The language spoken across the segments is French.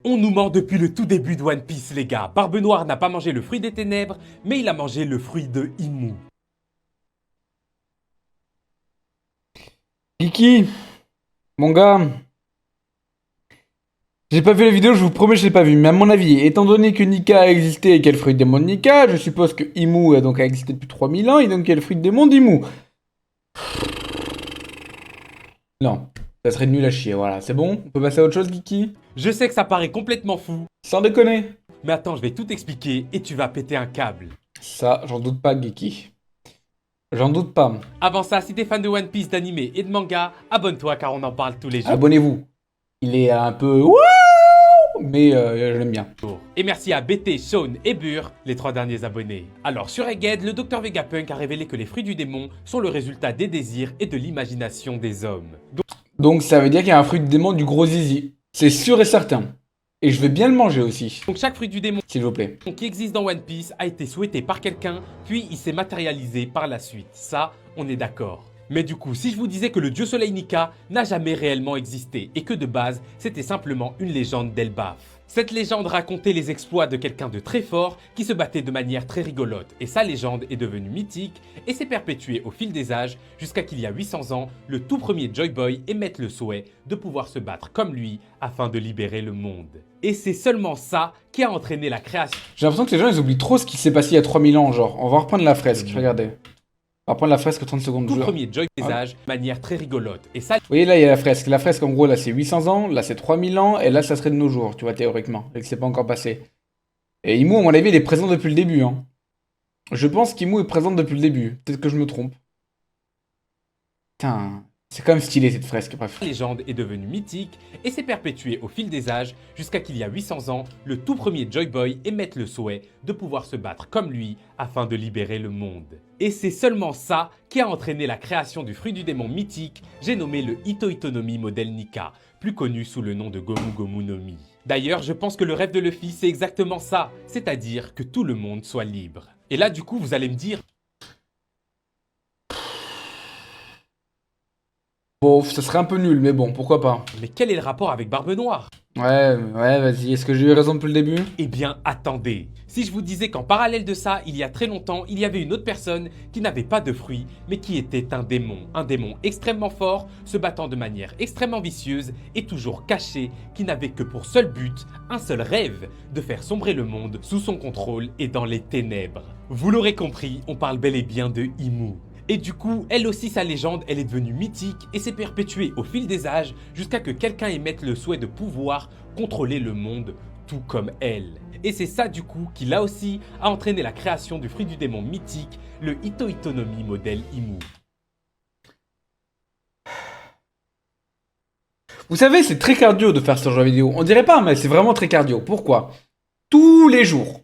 On nous ment depuis le tout début de One Piece, les gars. Barbe Noire n'a pas mangé le fruit des ténèbres, mais il a mangé le fruit de Imu. Kiki, mon gars, j'ai pas vu la vidéo, je vous promets, je l'ai pas vu. Mais à mon avis, étant donné que Nika a existé et qu'elle est le fruit des mondes Nika, je suppose que Imu a existé depuis 3000 ans et donc qu'elle est le fruit des mondes Imu. Non, ça serait nul à chier, voilà. C'est bon? On peut passer à autre chose, Kiki? Je sais que ça paraît complètement fou, Sans déconner. mais attends, je vais tout expliquer et tu vas péter un câble. Ça, j'en doute pas, Kiki. J'en doute pas. Avant ça, si t'es fan de One Piece, d'anime et de manga, abonne-toi car on en parle tous les jours. Abonnez-vous. Il est un peu... Wouh, mais je l'aime bien. Et merci à BT, Sean et Bur, les 3 derniers abonnés. Alors sur Egghead, le docteur Vegapunk a révélé que les fruits du démon sont le résultat des désirs et de l'imagination des hommes. Donc ça veut dire qu'il y a un fruit de démon du gros zizi. C'est sûr et certain. Et je vais bien le manger aussi, Donc chaque fruit du démon s'il vous plaît. qui existe dans One Piece a été souhaité par quelqu'un, puis il s'est matérialisé par la suite. Ça, on est d'accord. Mais du coup, si je vous disais que le dieu soleil Nika n'a jamais réellement existé et que de base, c'était simplement une légende d'Elbaf. Cette légende racontait les exploits de quelqu'un de très fort qui se battait de manière très rigolote et sa légende est devenue mythique et s'est perpétuée au fil des âges jusqu'à qu'il y a 800 ans, le tout premier Joy Boy émette le souhait de pouvoir se battre comme lui afin de libérer le monde. Et c'est seulement ça qui a entraîné la création. J'ai l'impression que les gens ils oublient trop ce qui s'est passé il y a 3000 ans, genre. On va reprendre la fresque, regardez. On va reprendre la fresque 30 secondes. Tout je- premier Joy des Ah. âges de manière très rigolote. Et ça, Vous voyez là il y a la fresque. La fresque en gros là c'est 800 ans, là c'est 3000 ans, et là ça serait de nos jours, tu vois, théoriquement. Et que c'est pas encore passé. Et Imu à mon avis il est présent depuis le début, hein. Je pense qu'Imu est présent depuis le début. Peut-être que je me trompe. Putain, c'est quand même stylé cette fresque, bref. la légende est devenue mythique et s'est perpétuée au fil des âges jusqu'à qu'il y a 800 ans, le tout premier Joy Boy émette le souhait de pouvoir se battre comme lui afin de libérer le monde. Et c'est seulement ça qui a entraîné la création du fruit du démon mythique, j'ai nommé le Ito Itonomi modèle Nika, plus connu sous le nom de Gomu Gomu no Mi. D'ailleurs, je pense que le rêve de Luffy, c'est exactement ça, c'est-à-dire que tout le monde soit libre. Et là, du coup, vous allez me dire, Bon, ça serait un peu nul, mais bon, pourquoi pas. mais quel est le rapport avec Barbe Noire ? Ouais, vas-y. Est-ce que j'ai eu raison depuis le début? Eh bien, attendez. Si je vous disais qu'en parallèle de ça, il y a très longtemps, il y avait une autre personne qui n'avait pas de fruits, mais qui était un démon extrêmement fort, se battant de manière extrêmement vicieuse et toujours caché, qui n'avait que pour seul but, un seul rêve, de faire sombrer le monde sous son contrôle et dans les ténèbres. Vous l'aurez compris, on parle bel et bien de Imu. Et du coup, elle aussi, sa légende, elle est devenue mythique et s'est perpétuée au fil des âges jusqu'à que quelqu'un émette le souhait de pouvoir contrôler le monde tout comme elle. Et c'est ça du coup qui là aussi a entraîné la création du fruit du démon mythique, le Ito Itonomi modèle Imu. Vous savez, c'est très cardio de faire ce genre de vidéo. On dirait pas, mais c'est vraiment très cardio. Pourquoi? Tous les jours,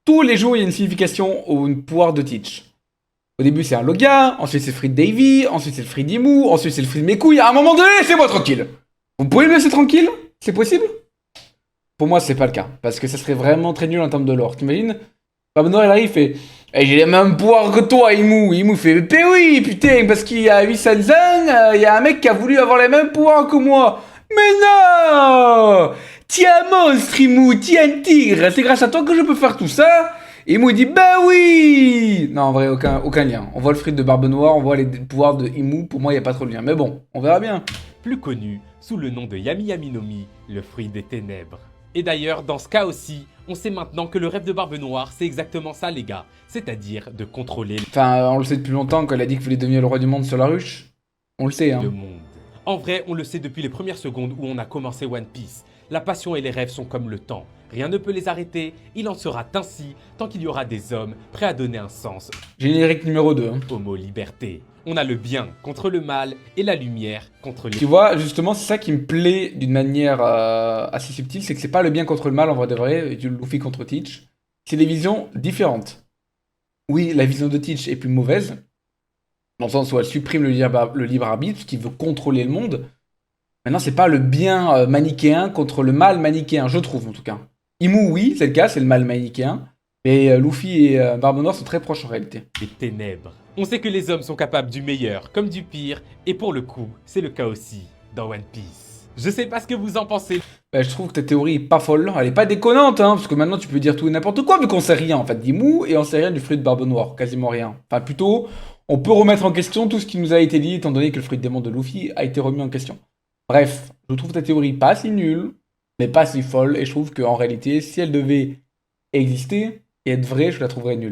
il y a une signification au pouvoir de Teach. Au début, c'est un Loga, ensuite c'est le fruit de Davy, ensuite c'est le fruit d'Imu, ensuite c'est le fruit de mes couilles. À un moment donné, laissez-moi tranquille. Vous pouvez me laisser tranquille? C'est possible? Pour moi, c'est pas le cas. Parce que ça serait vraiment très nul en termes de lore. T'imagines? Barbe Noire, il arrive et... Eh, j'ai les mêmes pouvoirs que toi, Imu. Imu fait... Mais oui, putain, parce qu'il y a 800 ans, il y a un mec qui a voulu avoir les mêmes pouvoirs que moi. Mais non! Tiens un monstre, Imu, tiens un tigre. C'est grâce à toi que je peux faire tout ça. Et Imu il dit bah oui. Non, en vrai, aucun lien. On voit le fruit de Barbe Noire, on voit les pouvoirs de Imu. Pour moi, il n'y a pas trop de lien. Mais bon, on verra bien. Plus connu sous le nom de Yami Yami no Mi, le fruit des ténèbres. Et d'ailleurs, dans ce cas aussi, on sait maintenant que le rêve de Barbe Noire, c'est exactement ça les gars, c'est-à-dire de contrôler Enfin, on le sait depuis longtemps qu'elle a dit qu'il voulait devenir le roi du monde sur la ruche. On le sait, hein. le monde. En vrai, on le sait depuis les premières secondes où on a commencé One Piece. La passion et les rêves sont comme le temps. Rien ne peut les arrêter, il en sera ainsi tant qu'il y aura des hommes prêts à donner un sens Générique numéro 2. Hein. au mot liberté. On a le bien contre le mal et la lumière contre les... Tu vois, justement, c'est ça qui me plaît d'une manière assez subtile, c'est que c'est pas le bien contre le mal en vrai de vrai, du Luffy contre Teach. C'est des visions différentes. Oui, la vision de Teach est plus mauvaise, dans le sens où elle supprime le libre arbitre, qui veut contrôler le monde. Maintenant, c'est pas le bien manichéen contre le mal manichéen, je trouve en tout cas. Imu, oui, c'est le cas, c'est le mal manichéen. Mais Luffy et Barbe Noire sont très proches en réalité. les ténèbres. On sait que les hommes sont capables du meilleur comme du pire, et pour le coup, c'est le cas aussi dans One Piece. Je sais pas ce que vous en pensez. Bah, je trouve que ta théorie est pas folle, elle est pas déconnante, hein, parce que maintenant tu peux dire tout et n'importe quoi, vu qu'on sait rien en fait d'Imou, et on sait rien du fruit de Barbe Noire, quasiment rien. Enfin plutôt, on peut remettre en question tout ce qui nous a été dit, étant donné que le fruit de démon de Luffy a été remis en question. Bref, je trouve ta théorie pas si nulle, mais pas si folle, et je trouve qu'en réalité, si elle devait exister et être vraie, je la trouverais nulle.